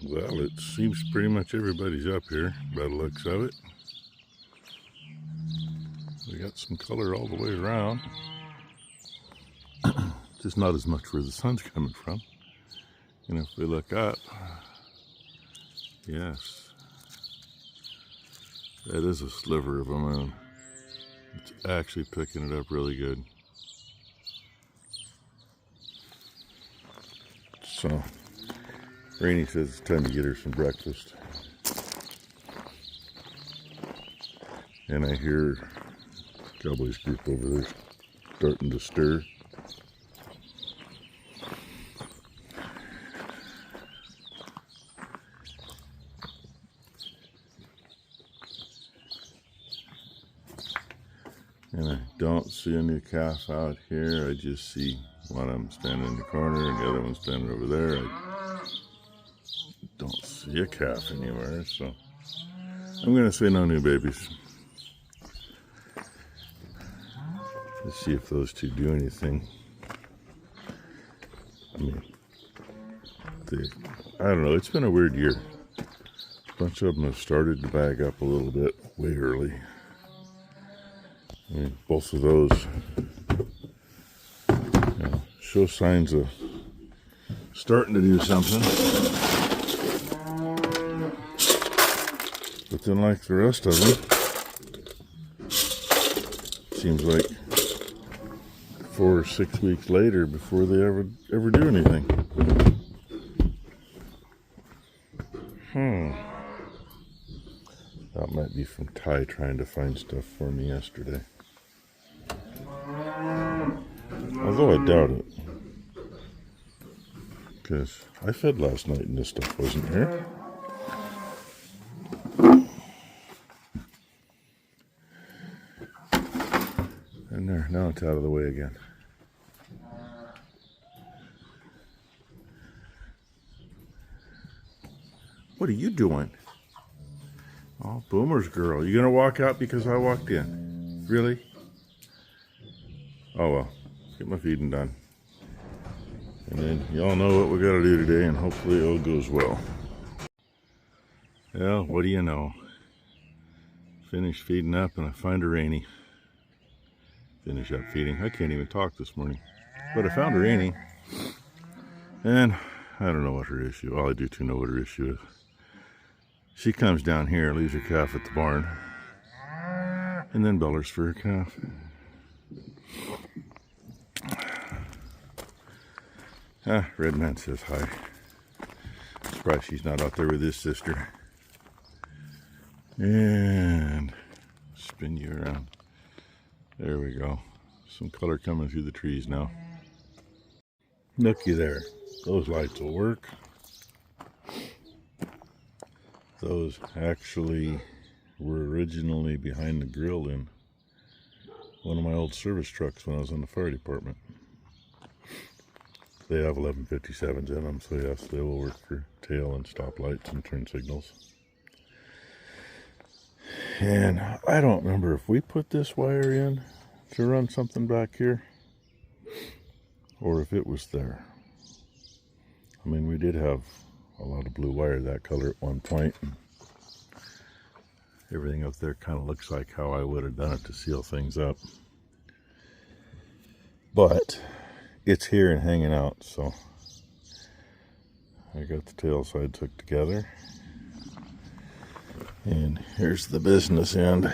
Well, it seems pretty much everybody's up here by the looks of it. We got some color all the way around. Just not as much where the sun's coming from. And if we look up, yes, that is a sliver of a moon. It's actually picking it up really good. So, Rainey says it's time to get her some breakfast. And I hear Cowboys group over there starting to stir. And I don't see a new calf out here. I just see one of them standing in the corner and the other one standing over there. I don't see a calf anywhere, so I'm going to say no new babies. Let's see if those two do anything. I mean, I don't know. It's been a weird year. A bunch of them have started to bag up a little bit way early. I mean, both of those show signs of starting to do something. But then, like the rest of them, seems like 4 or 6 weeks later before they ever do anything. That might be from Ty trying to find stuff for me yesterday. Although I doubt it. Because I fed last night and this stuff wasn't here. And there, now it's out of the way again. What are you doing? Oh, Boomer's girl. You gonna walk out because I walked in? Really? Oh well, get my feeding done. And then y'all know what we gotta do today, and hopefully it all goes well. Well, what do you know? Finish feeding up and I find a Rainy. Finish up feeding. I can't even talk this morning. But I found a Rainy. And I don't know what her issue. Well, I do too know what her issue is. She comes down here, leaves her calf at the barn, and then bellers for her calf. Red Man says hi. Surprised she's not out there with his sister. And spin you around. There we go. Some color coming through the trees now. Looky there. Those lights will work. Those actually were originally behind the grill in one of my old service trucks when I was in the fire department. They have 1157s in them, so yes, they will work for tail and stop lights and turn signals. And I don't remember if we put this wire in to run something back here or if it was there. I mean, we did have a lot of blue wire that color at one point. And everything up there kind of looks like how I would have done it to seal things up. But it's here and hanging out, so I got the tail sides hooked together. And here's the business end.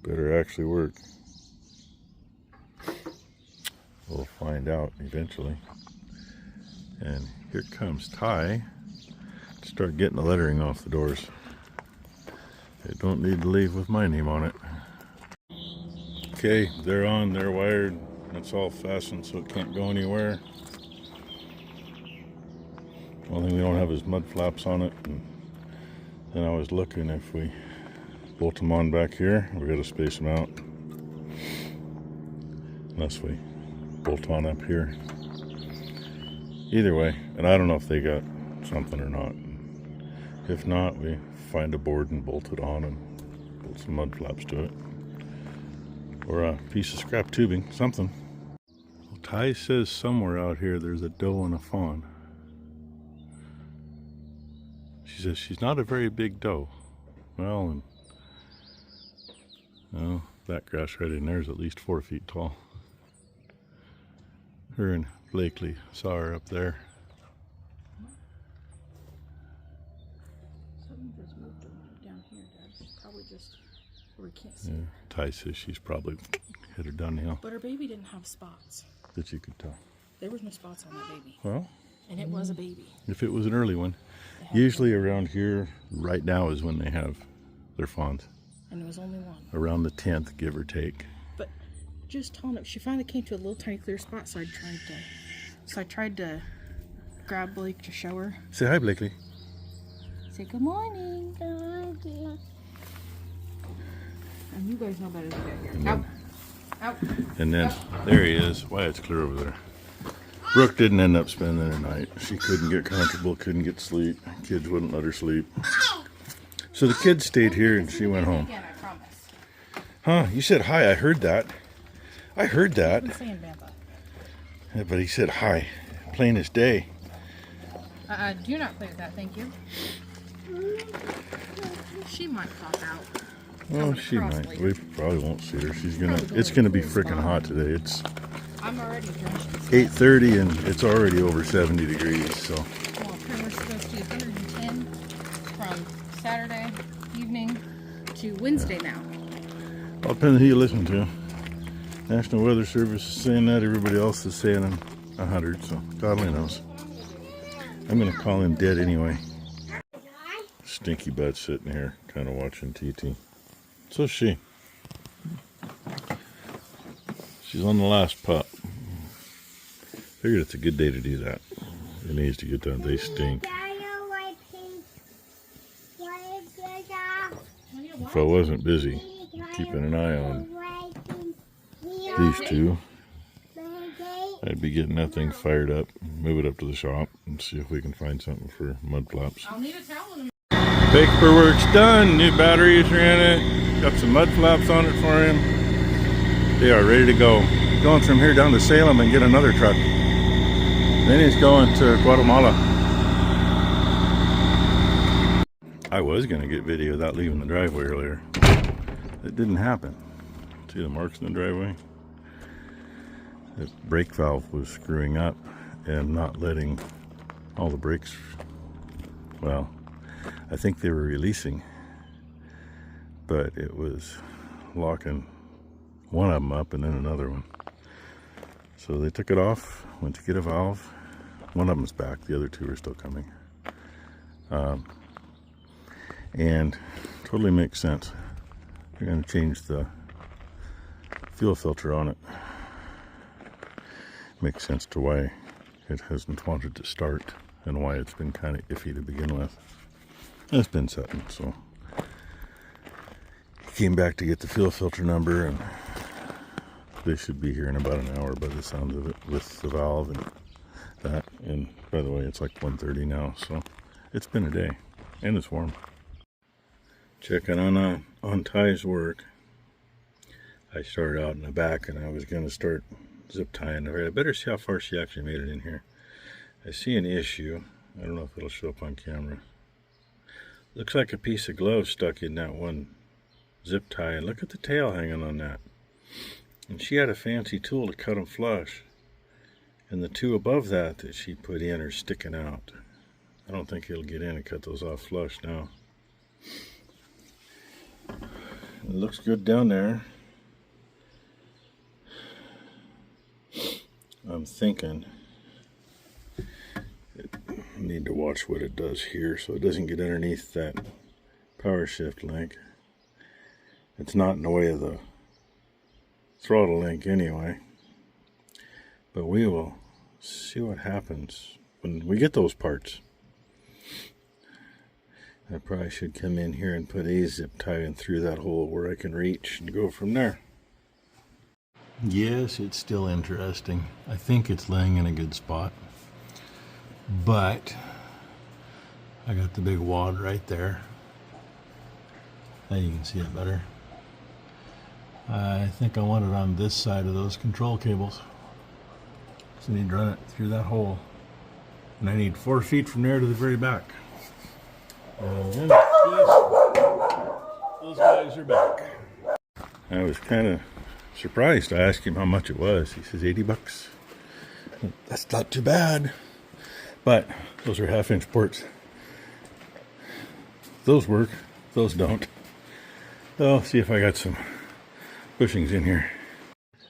Better actually work. We'll find out eventually. And here comes Ty to start getting the lettering off the doors. They don't need to leave with my name on it. Okay, they're on, they're wired. It's all fastened so it can't go anywhere. Only thing we don't have is mud flaps on it. And then I was looking if we bolt them on back here, we gotta space them out. Unless we bolt on up here. Either way, and I don't know if they got something or not. If not, we find a board and bolt it on and bolt some mud flaps to it. Or a piece of scrap tubing, something. Well, Ty says somewhere out here there's a doe and a fawn. She says she's not a very big doe. Well, and oh, that grass right in there is at least 4 feet tall. Her and Blakely saw her up there. Something just moved down here, Dad. Probably just where we can't see her. Ty says she's probably hit her downhill. But her baby didn't have spots. That you could tell. There was no spots on that baby. Well, and it was a baby. If it was an early one. Usually around here, right now is when they have their fawns. And it was only one. Around the 10th, give or take. But just tall enough. She finally came to a little tiny clear spot, so I tried to grab Blake to show her. Say hi, Blakely. Say good morning. Good morning. And you guys know better than that here. Out. Out. And then there he is. Why, it's clear over there. Brooke didn't end up spending the night. She couldn't get comfortable, couldn't get sleep. Kids wouldn't let her sleep. So the kids stayed here and she went home. Again, I promise. Huh? You said hi. I heard that. I heard that. I'm saying Bamba. Yeah, but he said hi. Plain as day. Do not play with that, thank you. She might pop out. Well, she might. We probably won't see her. It's gonna be freaking hot today. It's I'm already drenched. 8:30 and it's already over 70 degrees. So. Well, we're supposed to be 110 from Saturday evening to Wednesday now. All depends on who you listen to. National Weather Service is saying that. Everybody else is saying 100. So God only knows. I'm gonna call him dead anyway. Stinky butt sitting here, kind of watching TT. So she's on the last pup. Figured it's a good day to do that. It needs to get done. They stink. If I wasn't busy keeping an eye on these two, I'd be getting that thing fired up, move it up to the shop, and see if we can find something for mud flaps. I'll need a towel in a minute. Paperwork's done. New batteries are in it. Got some mud flaps on it for him. They are ready to go. Going from here down to Salem and get another truck. Then he's going to Guatemala. I was going to get video of that leaving the driveway earlier. It didn't happen. See the marks in the driveway? The brake valve was screwing up and not letting all the brakes, well, I think they were releasing, but it was locking one of them up and then another one. So they took it off, went to get a valve. One of them's back, the other two are still coming. And totally makes sense. They're going to change the fuel filter on it. Makes sense to why it hasn't wanted to start and why it's been kind of iffy to begin with. It's been setting, so he came back to get the fuel filter number, and they should be here in about an hour by the sounds of it, with the valve and that. And by the way, it's like 1:30 now, so it's been a day, and it's warm. Checking on Ty's work. I started out in the back, and I was going to start zip tying her. I better see how far she actually made it in here. I see an issue. I don't know if it'll show up on camera. Looks like a piece of glove stuck in that one zip tie, and look at the tail hanging on that. And she had a fancy tool to cut them flush, and the two above that she put in are sticking out. I don't think he'll get in and cut those off flush now. It looks good down there. I'm thinking I need to watch what it does here so it doesn't get underneath that power shift link. It's not in the way of the throttle link anyway, but we will see what happens when we get those parts. I probably should come in here and put a zip tie in through that hole where I can reach and go from there. Yes, it's still interesting. I think it's laying in a good spot. But I got the big wad right there. Now you can see it better. I think I want it on this side of those control cables. So I need to run it through that hole. And I need 4 feet from there to the very back. And then those guys are back. I was kind of surprised. I asked him how much it was. He says 80 bucks. That's not too bad. But those are 1/2-inch ports. Those work. Those don't. So, see if I got some bushings in here.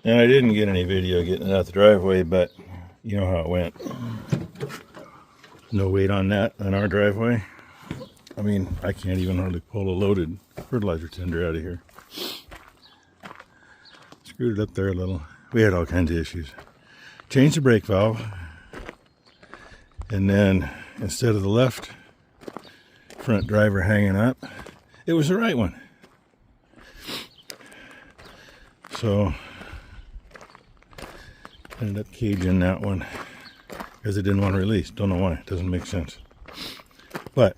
And I didn't get any video getting it out the driveway, but you know how it went. No weight on that on our driveway. I mean, I can't even hardly pull a loaded fertilizer tender out of here. Screwed it up there a little. We had all kinds of issues. Changed the brake valve. And then instead of the left front driver hanging up, it was the right one. So ended up caging that one because it didn't want to release. Don't know why. It doesn't make sense. But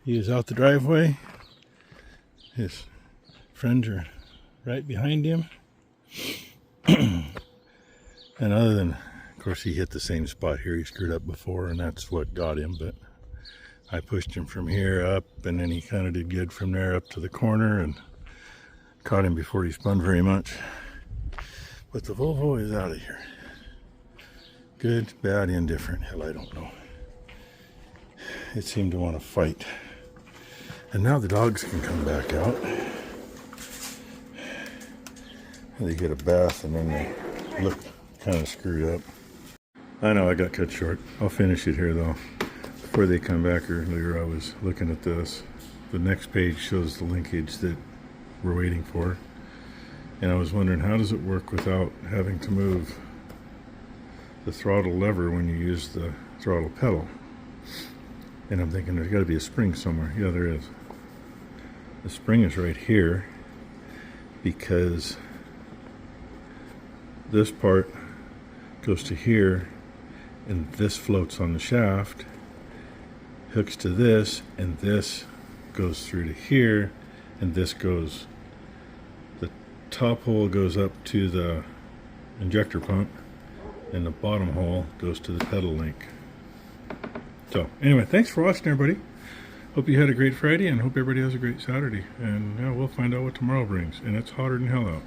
he is out the driveway. His friends are right behind him. And other than, of course, he hit the same spot here he screwed up before, and that's what got him. But I pushed him from here up, and then he kind of did good from there up to the corner and caught him before he spun very much. But the Volvo is out of here. Good, bad, indifferent. Hell, I don't know. It seemed to want to fight. And now the dogs can come back out. And they get a bath, and then they look kind of screwed up. I know I got cut short. I'll finish it here, though. Before they come back earlier, I was looking at this. The next page shows the linkage that we're waiting for. And I was wondering, how does it work without having to move the throttle lever when you use the throttle pedal? And I'm thinking there's got to be a spring somewhere. Yeah, there is. The spring is right here because this part goes to here and this floats on the shaft, hooks to this, and this goes through to here, and this goes, the top hole goes up to the injector pump, and the bottom hole goes to the pedal link. So anyway, thanks for watching, everybody. Hope you had a great Friday, and hope everybody has a great Saturday. And yeah, we'll find out what tomorrow brings. And it's hotter than hell out.